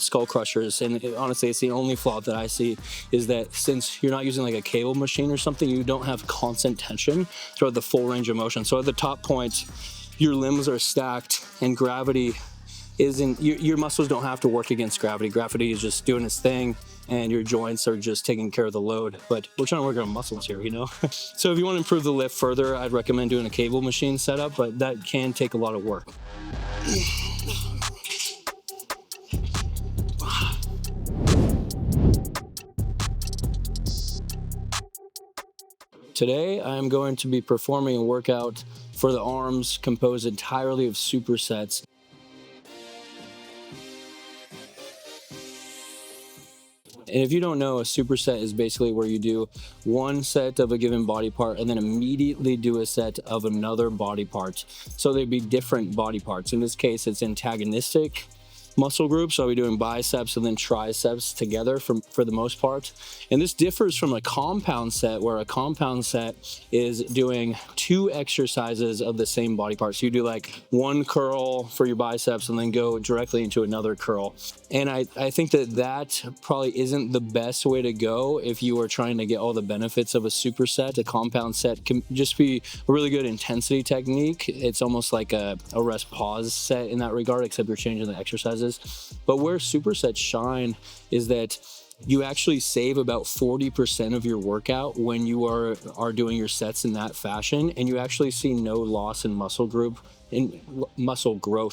skull crushers, and honestly it's the only flaw that I see, is that since you're not using like a cable machine or something, you don't have constant tension throughout the full range of motion. So at the top point, your limbs are stacked and gravity isn't, your muscles don't have to work against gravity. Gravity is just doing its thing and your joints are just taking care of the load. But we're trying to work on muscles here, you know? So if you want to improve the lift further, I'd recommend doing a cable machine setup, but that can take a lot of work. Today, I'm going to be performing a workout for the arms composed entirely of supersets. And if you don't know, a superset is basically where you do one set of a given body part and then immediately do a set of another body part. So they'd be different body parts. In this case, it's antagonistic muscle groups. So I'll be doing biceps and then triceps together for the most part. And this differs from a compound set, where a compound set is doing 2 exercises of the same body part. So you do like one curl for your biceps and then go directly into another curl. And I think that probably isn't the best way to go if you are trying to get all the benefits of a superset. A compound set can just be a really good intensity technique. It's almost like a rest pause set in that regard, except you're changing the exercises. But where supersets shine is that you actually save about 40% of your workout when you are doing your sets in that fashion, and you actually see no loss in muscle growth,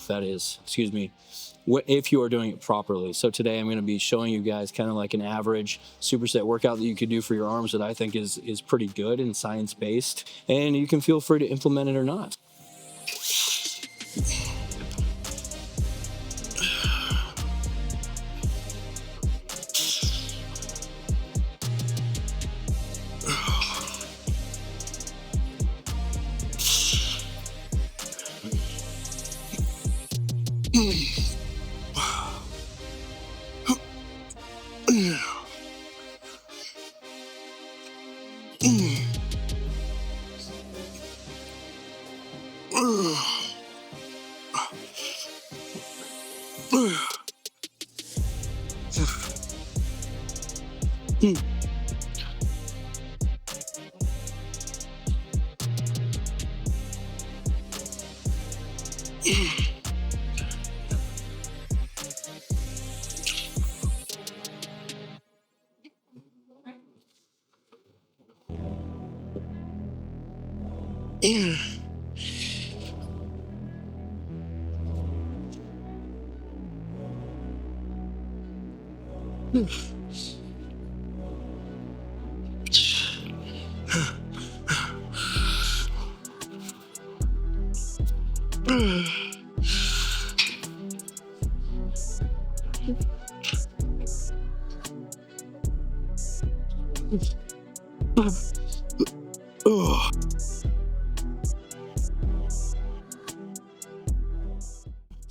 that is, excuse me, if you are doing it properly. So today I'm going to be showing you guys kind of like an average superset workout that you could do for your arms that I think is pretty good and science-based, and you can feel free to implement it or not.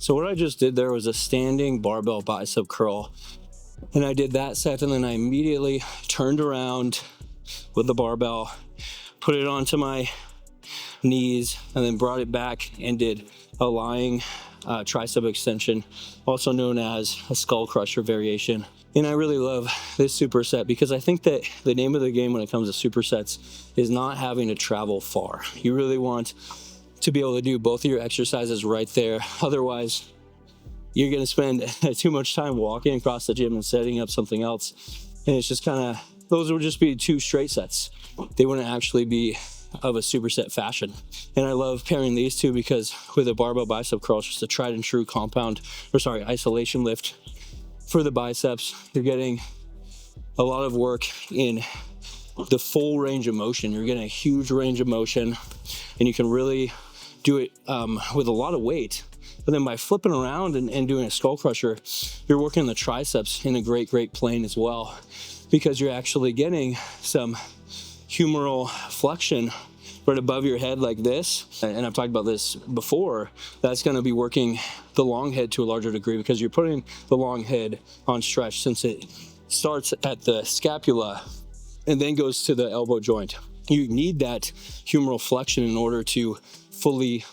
So what I just did there was a standing barbell bicep curl, and I did that set, and then I immediately turned around with the barbell, put it onto my knees, and then brought it back and did a lying tricep extension, also known as a skull crusher variation. And I really love this superset because I think that the name of the game when it comes to supersets is not having to travel far. You really want to be able to do both of your exercises right there. Otherwise, you're going to spend too much time walking across the gym and setting up something else. And it's just kind of, those would just be 2 straight sets. They wouldn't actually be of a superset fashion. And I love pairing these two because with a barbell bicep curl, it's just a tried and true isolation lift for the biceps. You're getting a lot of work in the full range of motion. You're getting a huge range of motion, and you can really do it with a lot of weight. But then by flipping around and doing a skull crusher, you're working the triceps in a great plane as well, because you're actually getting some humeral flexion right above your head like this. And I've talked about this before. That's going to be working the long head to a larger degree because you're putting the long head on stretch, since it starts at the scapula and then goes to the elbow joint. You need that humeral flexion in order to fully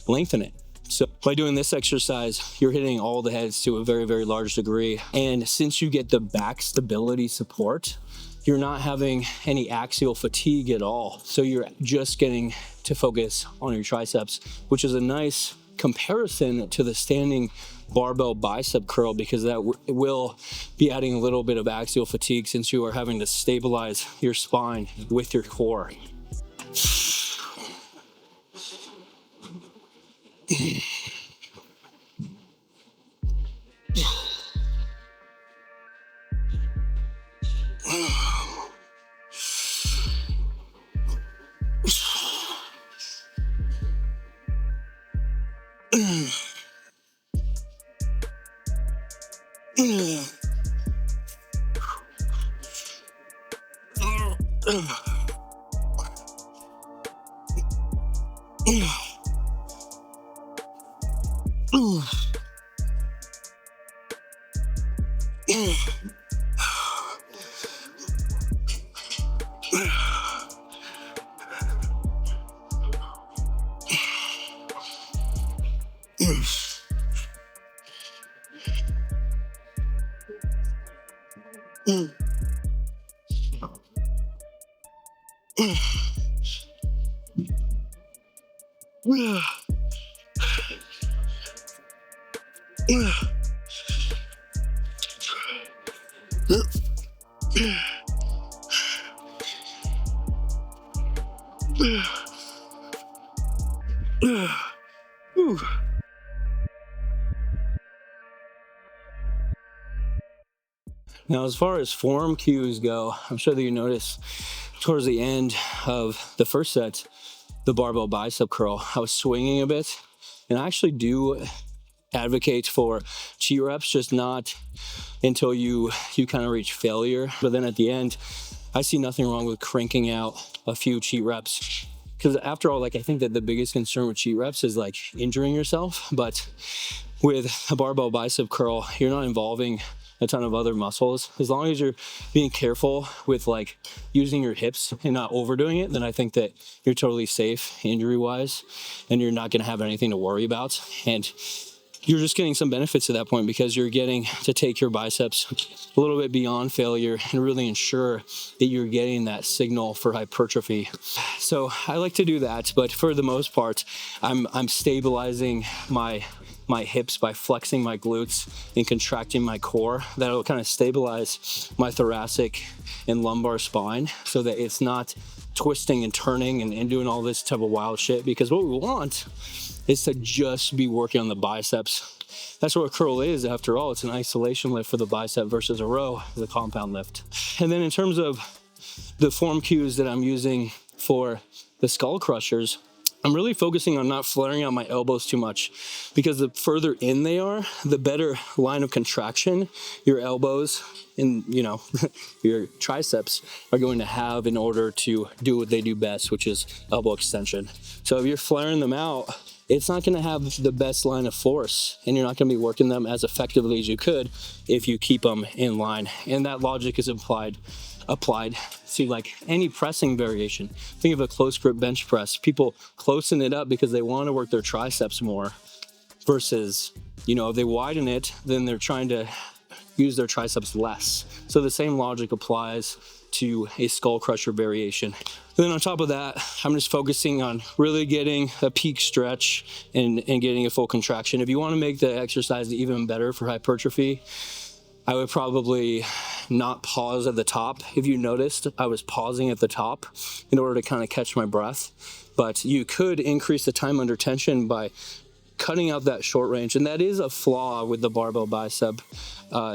lengthen it So by doing this exercise, you're hitting all the heads to a very, very large degree. And since you get the back stability support, you're not having any axial fatigue at all. So you're just getting to focus on your triceps, which is a nice comparison to the standing barbell bicep curl, because that will be adding a little bit of axial fatigue since you are having to stabilize your spine with your core. Now, as far as form cues go, I'm sure that you notice towards the end of the first set, the barbell bicep curl, I was swinging a bit, and I actually do advocate for cheat reps, just not until you kind of reach failure. But then at the end, I see nothing wrong with cranking out a few cheat reps, because after all, like, I think that the biggest concern with cheat reps is like injuring yourself. But with a barbell bicep curl, you're not involving a ton of other muscles. As long as you're being careful with like using your hips and not overdoing it, then I think that you're totally safe injury wise, and you're not going to have anything to worry about. And you're just getting some benefits at that point, because you're getting to take your biceps a little bit beyond failure and really ensure that you're getting that signal for hypertrophy. So I like to do that, but for the most part, I'm stabilizing my hips by flexing my glutes and contracting my core. That'll kind of stabilize my thoracic and lumbar spine so that it's not twisting and turning and doing all this type of wild shit, because what we want is to just be working on the biceps. That's what a curl is, after all. It's an isolation lift for the bicep versus a row is a compound lift. And then in terms of the form cues that I'm using for the skull crushers, I'm really focusing on not flaring out my elbows too much, because the further in they are, the better line of contraction your elbows and, you know, your triceps are going to have in order to do what they do best, which is elbow extension. So if you're flaring them out, it's not going to have the best line of force, and you're not going to be working them as effectively as you could if you keep them in line. And that logic is applied to like any pressing variation. Think of a close grip bench press. People closen it up because they want to work their triceps more, versus, you know, if they widen it, then they're trying to use their triceps less. So the same logic applies to a skull crusher variation. Then on top of that, I'm just focusing on really getting a peak stretch and getting a full contraction. If you want to make the exercise even better for hypertrophy, I would probably not pause at the top. If you noticed, I was pausing at the top in order to kind of catch my breath. But you could increase the time under tension by cutting out that short range. And that is a flaw with the barbell bicep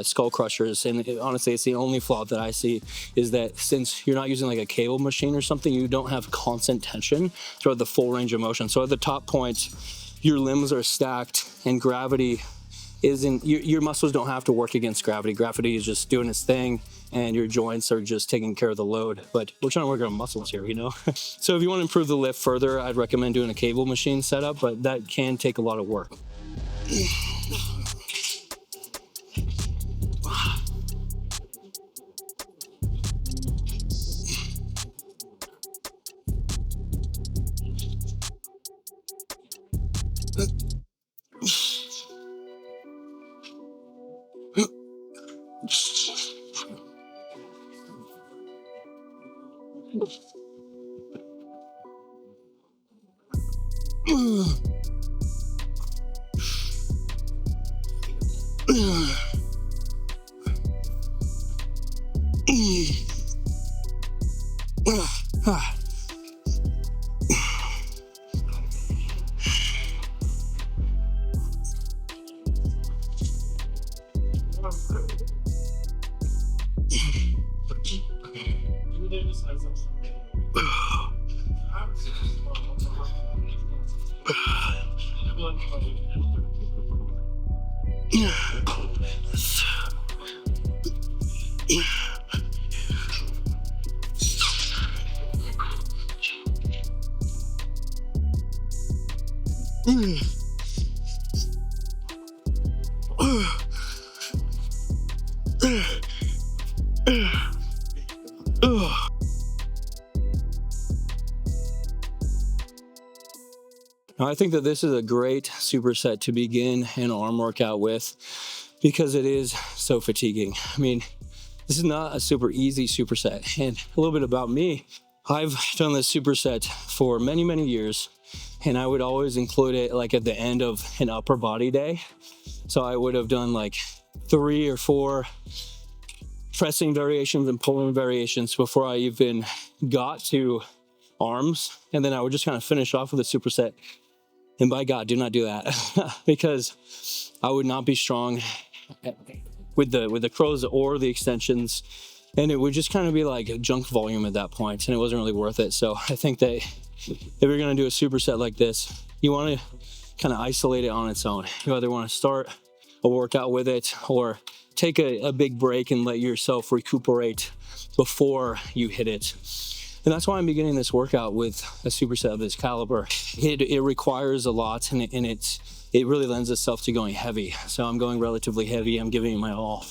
skull crushers. And honestly, it's the only flaw that I see, is that since you're not using like a cable machine or something, you don't have constant tension throughout the full range of motion. So at the top point, your limbs are stacked, and gravity isn't, your muscles don't have to work against gravity. Gravity is just doing its thing, and your joints are just taking care of the load. But we're trying to work on muscles here, you know? So if you want to improve the lift further, I'd recommend doing a cable machine setup, but that can take a lot of work. Now, I think that this is a great superset to begin an arm workout with because it is so fatiguing. I mean, this is not a super easy superset. And a little bit about me, I've done this superset for many, many years, and I would always include it like at the end of an upper body day. So I would have done like 3 or 4 pressing variations and pulling variations before I even got to arms. And then I would just kind of finish off with a superset. And by God, do not do that because I would not be strong with the curls or the extensions. And it would just kind of be like junk volume at that point, and it wasn't really worth it. So I think that if you're going to do a superset like this, you want to kind of isolate it on its own. You either want to start a workout with it or take a big break and let yourself recuperate before you hit it. And that's why I'm beginning this workout with a superset of this caliber. It requires a lot, and it really lends itself to going heavy. So I'm going relatively heavy. I'm giving it my all.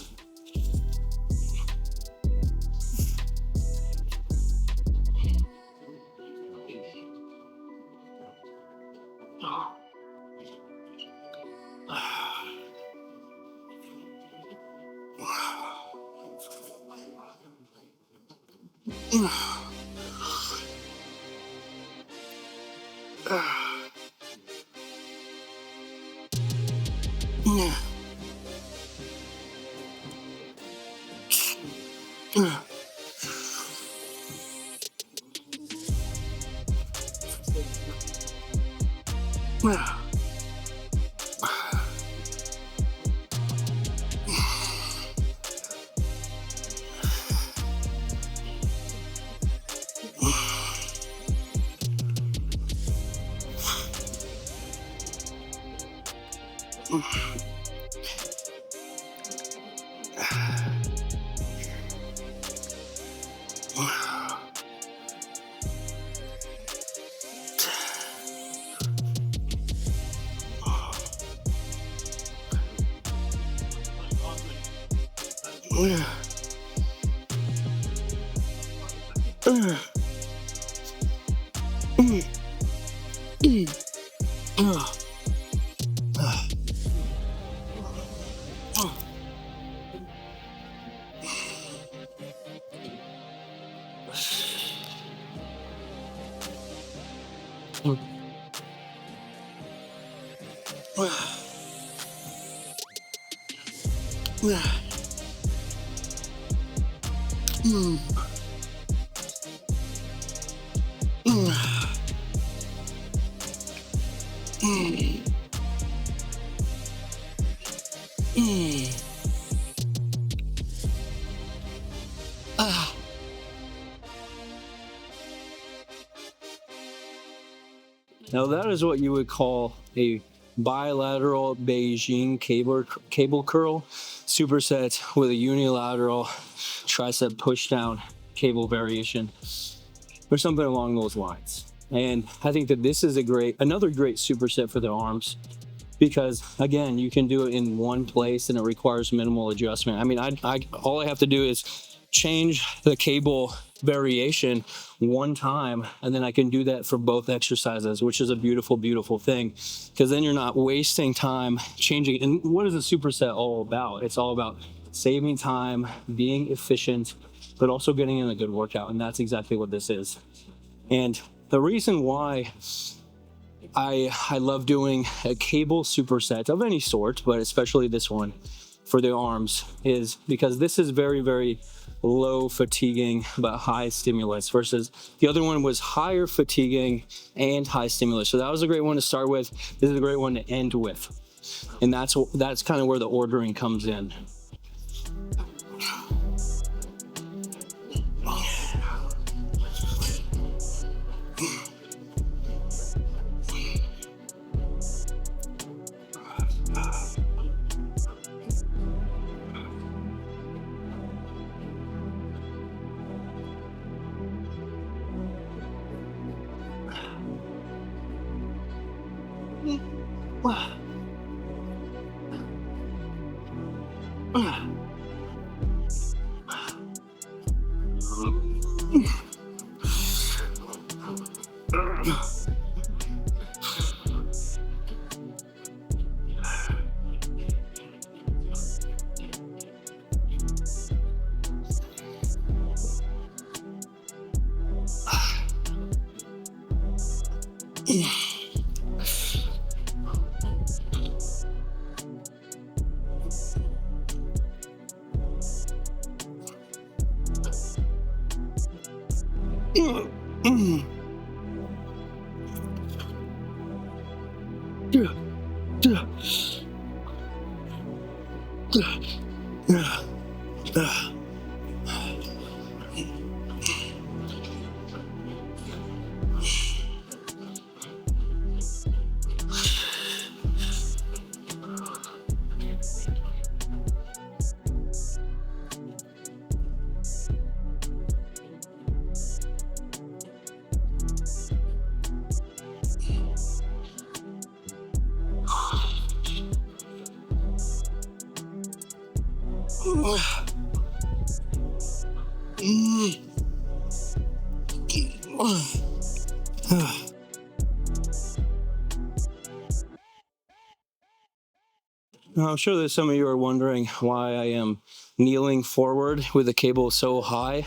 Now that is what you would call a bilateral Beijing cable curl superset with a unilateral tricep pushdown cable variation or something along those lines. And I think that this is another great superset for the arms because again, you can do it in one place and it requires minimal adjustment. I mean, all I have to do is change the cable variation one time, and then I can do that for both exercises, which is a beautiful, beautiful thing, because then you're not wasting time changing. And what is a superset all about? It's all about saving time, being efficient, but also getting in a good workout. And that's exactly what this is. And the reason why I love doing a cable superset of any sort, but especially this one for the arms, is because this is very, very low fatiguing but high stimulus, versus the other one was higher fatiguing and high stimulus. So that was a great one to start with. This is a great one to end with. And that's kind of where the ordering comes in. Now, I'm sure that some of you are wondering why I am kneeling forward with the cable so high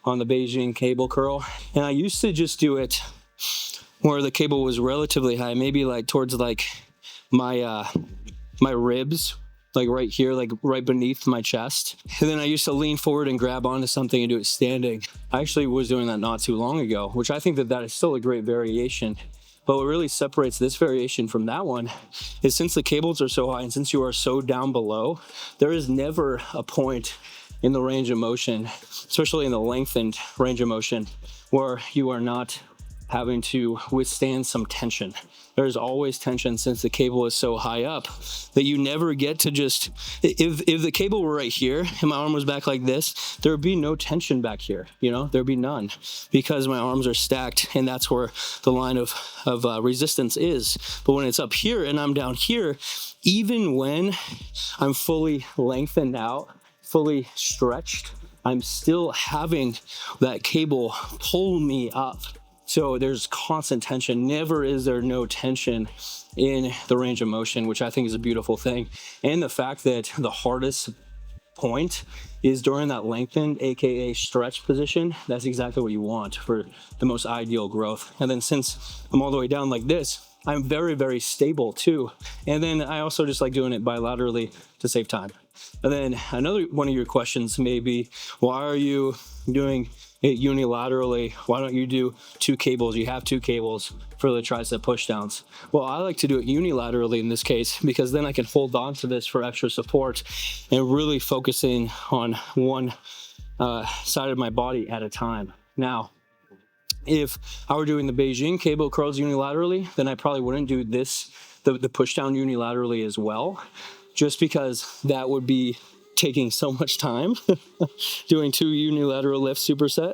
on the Beijing cable curl. And I used to just do it where the cable was relatively high, maybe like towards like my ribs, like right here, like right beneath my chest. And then I used to lean forward and grab onto something and do it standing. I actually was doing that not too long ago, which I think that is still a great variation. But what really separates this variation from that one is, since the cables are so high and since you are so down below, there is never a point in the range of motion, especially in the lengthened range of motion, where you are not having to withstand some tension. There's always tension, since the cable is so high up that you never get to just, if the cable were right here and my arm was back like this, there would be no tension back here, there'd be none, because my arms are stacked and that's where the line of resistance is. But when it's up here and I'm down here, even when I'm fully lengthened out, fully stretched, I'm still having that cable pull me up. So there's constant tension. Never is there no tension in the range of motion, which I think is a beautiful thing. And the fact that the hardest point is during that lengthened, aka stretch position, that's exactly what you want for the most ideal growth. And then since I'm all the way down like this, I'm very, very stable too. And then I also just like doing it bilaterally to save time. And then another one of your questions may be, why are you doing it unilaterally? Why don't you do two cables? You have two cables for the tricep pushdowns. Well, I like to do it unilaterally in this case, because then I can hold on to this for extra support and really focusing on one side of my body at a time. Now, if I were doing the Beijing cable curls unilaterally, then I probably wouldn't do this, the pushdown unilaterally as well, just because that would be taking so much time doing two unilateral lift superset,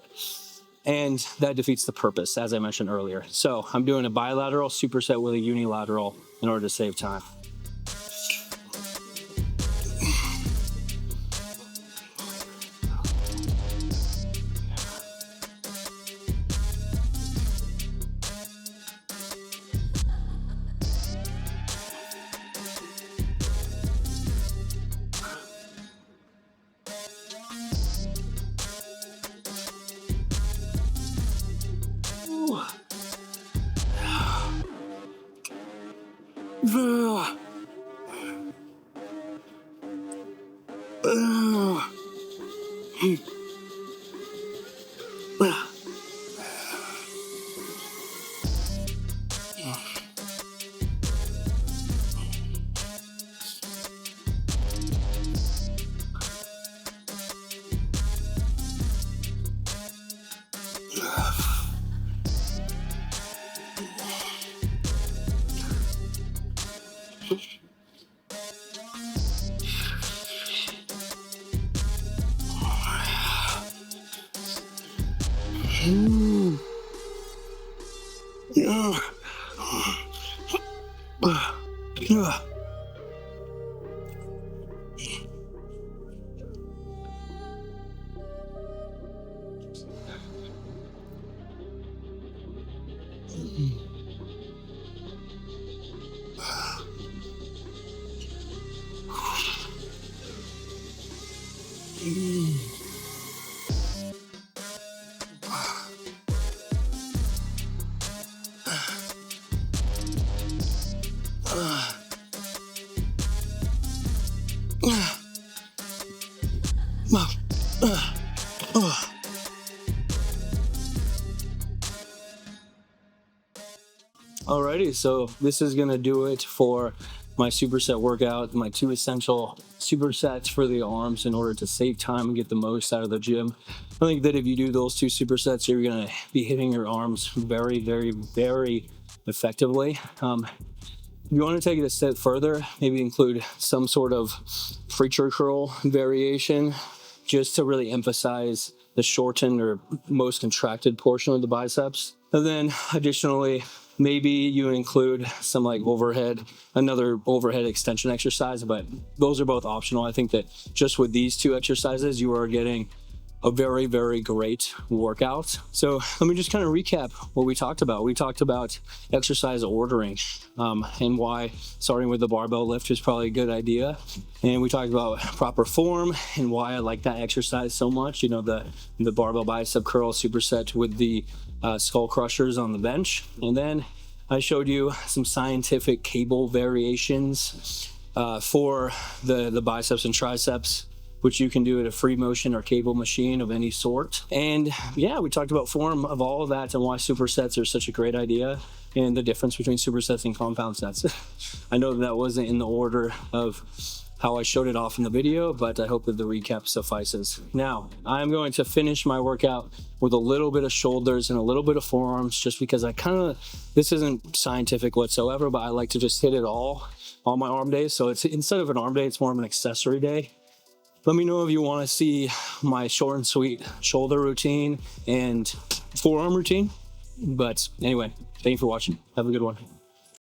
and that defeats the purpose, as I mentioned earlier. So I'm doing a bilateral superset with a unilateral in order to save time. Alrighty, so this is gonna do it for my superset workout, my 2 essential supersets for the arms in order to save time and get the most out of the gym. I think that if you do those 2 supersets, you're gonna be hitting your arms very, very, very effectively. If you want to take it a step further, maybe include some sort of preacher curl variation just to really emphasize the shortened or most contracted portion of the biceps. And then additionally, maybe you include some like another overhead extension exercise, but those are both optional. I think that just with these 2 exercises, you are getting a very, very great workout. So let me just kind of recap what we talked about. We talked about exercise ordering and why starting with the barbell lift is probably a good idea. And we talked about proper form and why I like that exercise so much. You know, the barbell bicep curl superset with the skull crushers on the bench. And then I showed you some scientific cable variations for the biceps and triceps, which you can do at a free motion or cable machine of any sort. And yeah, we talked about form of all of that and why supersets are such a great idea and the difference between supersets and compound sets. I know that wasn't in the order of how I showed it off in the video, but I hope that the recap suffices. Now, I'm going to finish my workout with a little bit of shoulders and a little bit of forearms, just because this isn't scientific whatsoever, but I like to just hit it all on my arm days. So it's instead of an arm day, it's more of an accessory day. Let me know if you want to see my short and sweet shoulder routine and forearm routine. But anyway, thank you for watching. Have a good one.